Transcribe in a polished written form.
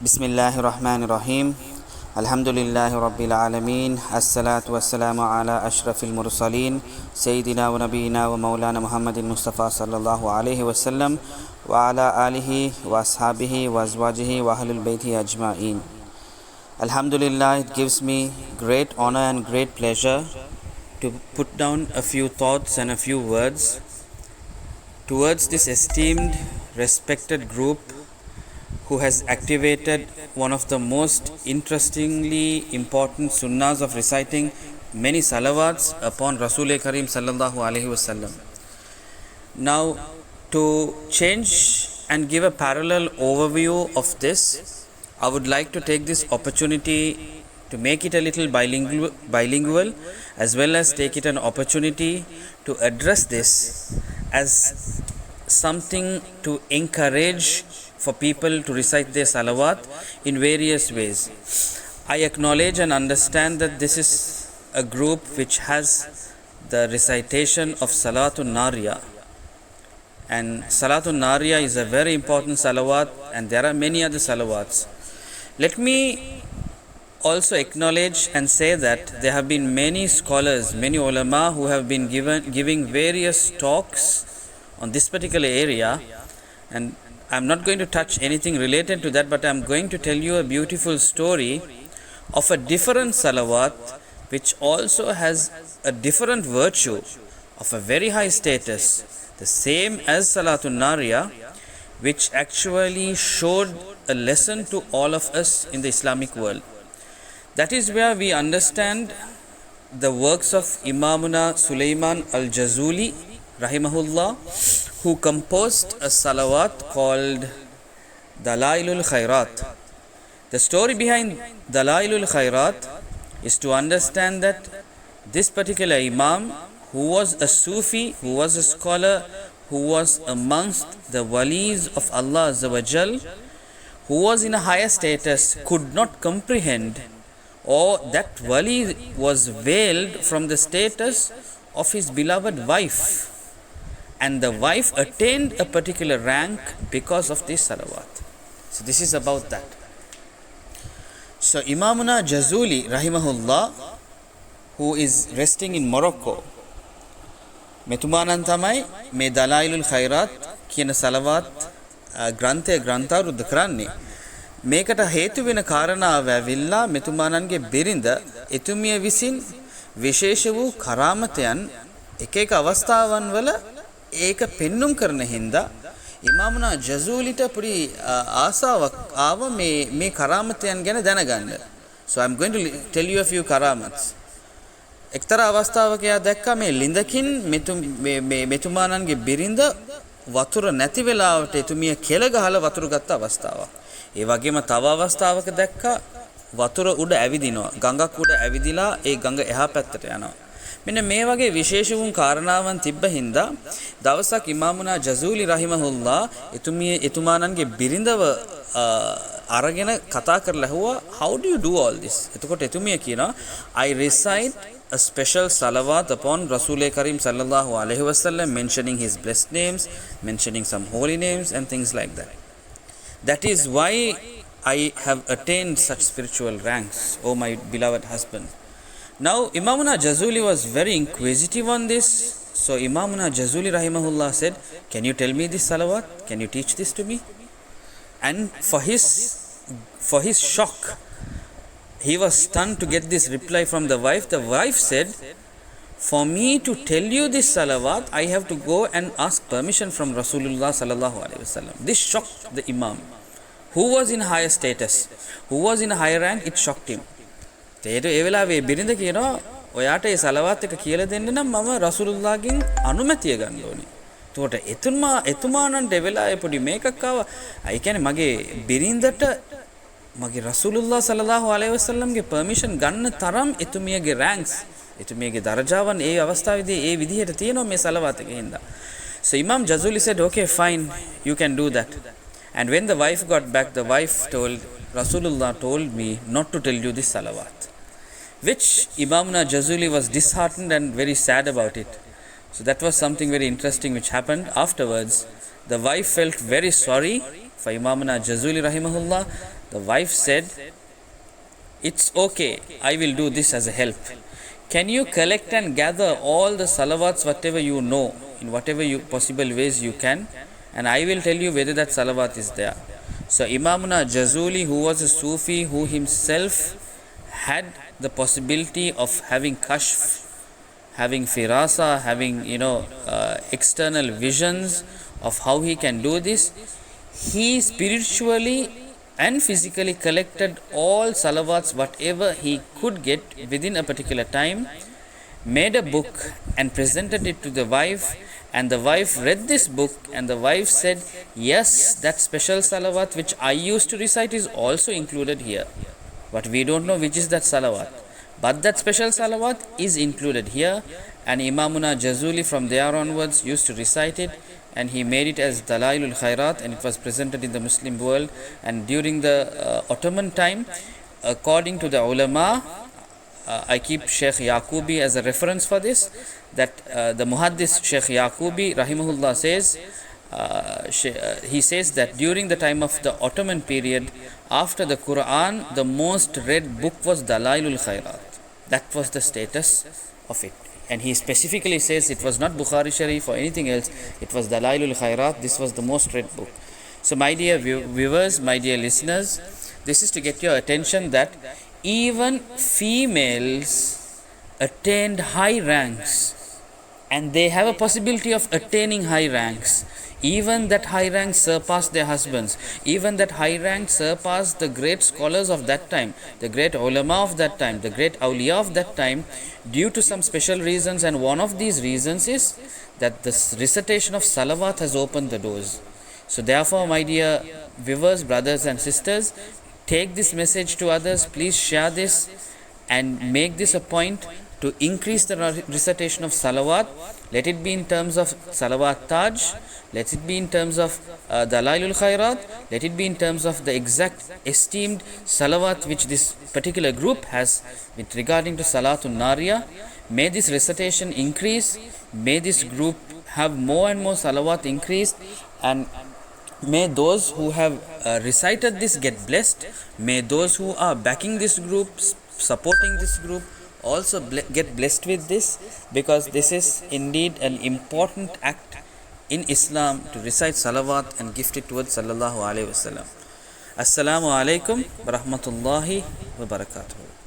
Bismillahir Rahmanir Rahim. Alhamdulillahi Rabbil Alameen. Assalatu wassalamu ala ashrafil mursaleen. Sayyidina wa nabiyyina wa maulana Muhammadin Mustafa sallallahu alayhi wa sallam. Wa ala alihi wa ashabihi wa azwajihi wa ahlul bayti ajma'een. Alhamdulillah, it gives me great honor and great pleasure to put down a few thoughts and a few words towards this esteemed, respected group who has activated one of the most interestingly important sunnahs of reciting many salawats upon Rasul Kareem sallallahu alaihi wasallam. Now, to change and give a parallel overview of this, I would like to take this opportunity to make it a little bilingual as well as take it an opportunity to address this as something to encourage for people to recite their salawat in various ways. I acknowledge and understand that this is a group which has the recitation of Salatun Nariya, and Salatun Nariya is a very important salawat, and there are many other salawats. Let me also acknowledge and say that there have been many scholars, many ulama who have been giving various talks on this particular area, and I'm not going to touch anything related to that, but I'm going to tell you a beautiful story of a different salawat which also has a different virtue of a very high status, the same as Salatun Nariya, which actually showed a lesson to all of us in the Islamic world. That is where we understand the works of Imamuna Sulaiman al-Jazuli rahimahullah, who composed a salawat called Dalailul Khairat. The story behind Dalailul Khairat is to understand that this particular Imam, who was a Sufi, who was a scholar, who was amongst the walis of Allah Azza wa Jal, who was in a higher status, could not comprehend, or that wali was veiled from the status of his beloved wife, and the wife attained a particular rank because of this salawat. So this is about that. So Imamuna Jazuli rahimahullah, who is resting in Morocco, metumanan tamai me Dalailul Khairat කියන salawat ග්‍රන්ථය ග්‍රන්ථාරුද්ධ කරන්නේ. මේකට හේතු වෙන කාරණාව ඇවිල්ලා මෙතුමාණන්ගේ බිරිඳ එතුමිය විසින් විශේෂ වූ කරාමතයන් එක එක අවස්ථාවන් වල ඒක පෙන්눔 කරන හින්දා ඉමාමුනා ජසූලිට පුරි ආසාවක් ආව මේ කරාමතයන් ගැන දැනගන්න. So I'm going to tell you a few karamats. එක්තරා අවස්ථාවක එයා දැක්කා මේ ලිඳකින් මෙතුමාණන්ගේ බිරිඳ වතුර නැති වෙලාවට එතුමිය කෙල ගහලා වතුර ගත්ත අවස්ථාවක්. ඒ වගේම තව අවස්ථාවක දැක්කා වතුර උඩ ඇවිදිනවා. ගඟක් උඩ ඇවිදිලා ඒ ගඟ එහා පැත්තට යනවා. මෙන්න මේ වගේ විශේෂ වූ කාරණාවන් තිබ්බ හින්දා දවසක් ඉමාමුනා ජසූලි රහිමහුල්ලා එතුමාණන්ගේ බිරිඳව අරගෙන කතා කරලා ඇහුවා, how do you do all this? එතකොට එතුමිය කියනවා, I recite a special salawat upon Rasul Kareem sallallahu alaihi wasallam, mentioning his blessed names, mentioning some holy names and things like that. That is why I have attained such spiritual ranks, O my beloved husband. Now Imamuna Jazuli was very inquisitive on this. So Imamuna Jazuli rahimahullah said, can you tell me this salawat? Can you teach this to me? And for his shock, he was stunned to get this reply from the wife. The wife said, for me to tell you this salawat, I have to go and ask permission from Rasulullah sallallahu alaihi wasallam. This shocked the Imam, who was in higher status, who was in a higher rank. It shocked him. ඒ වෙලාවේ බිරිඳ කියනවා, ඔයාට ඒ සලවාත් එක කියලා දෙන්න නම් මම රසූලුල්ලාහගෙන් අනුමැතිය ගන්න ඕනේ. එතකොට එතුමාණන්ට ඒ වෙලාවේ පොඩි මේකක් ආවා. ඒ කියන්නේ මගේ බිරිඳට මගේ රසූලුල්ලාහ සල්ලල්ලාහු අලයිහි වසල්ලම්ගේ පර්මිෂන් ගන්න තරම් එතුමියගේ රැන්ක්ස්, එතුමියගේ දරජාවන් ඒ අවස්ථාවේදී ඒ විදිහට තියෙනවා මේ සලවාත් එකේ හින්දා. So Imam Jazuli said, okay, fine, you can do that. And when the wife got back, the wife told, Rasulullah told me not to tell you this salawat. Which Imamuna Jazuli was disheartened and very sad about it. So that was something very interesting which happened afterwards. The wife felt very sorry For Imamuna Jazuli rahimahullah, the wife said, it's okay, I will do this as a help. Can you collect and gather all the salawats, whatever you know, in whatever possible ways you can, and I will tell you whether that salawat is there. So Imamuna Jazuli, who was a Sufi, who himself had the possibility of having kashf, having firasa, having external visions of how he can do this, he spiritually and physically collected all salawats, whatever he could get within a particular time, made a book and presented it to the wife, and the wife read this book, and the wife said, yes, that special salawat which I used to recite is also included here, but we don't know which is that salawat, but that special salawat is included here. And Imamuna Jazuli from there onwards used to recite it, and he made it as Dalailul Khairat, and it was presented in the Muslim world. And during the Ottoman time, according to the ulama, I keep Sheikh Yaqubi as a reference for this, that the Muhaddis Sheikh Yaqubi rahimahullah says, he says that during the time of the Ottoman period, after the Quran, the most read book was Dalailul Khairat. That was the status of it. And he specifically says it was not Bukhari Sharif or anything else, it was Dalailul Khairat. This was the most read book. So my dear viewers, my dear listeners, this is to get your attention that even females attained high ranks, and they have a possibility of attaining high ranks. Even that high rank surpassed their husbands. Even that high rank surpassed the great scholars of that time, the great ulama of that time, the great awliya of that time, due to some special reasons. And one of these reasons is that the recitation of salawat has opened the doors. So therefore, my dear viewers, brothers and sisters, take this message to others. Please share this and make this a point to increase the recitation of salawat. Let it be in terms of salawat taj, let it be in terms of Dalailul Khairat, let it be in terms of the exact esteemed salawat which this particular group has with regarding to Salatun Nariya. May this recitation increase, may this group have more and more salawat increased, and may those who have recited this get blessed. May those who are backing this group, supporting this group, also get blessed with this, because this is indeed an important act in Islam to recite salawat and gift it towards Sallallahu Alaihi Wasallam. Assalamu alaikum wa rahmatullahi wa barakatuh.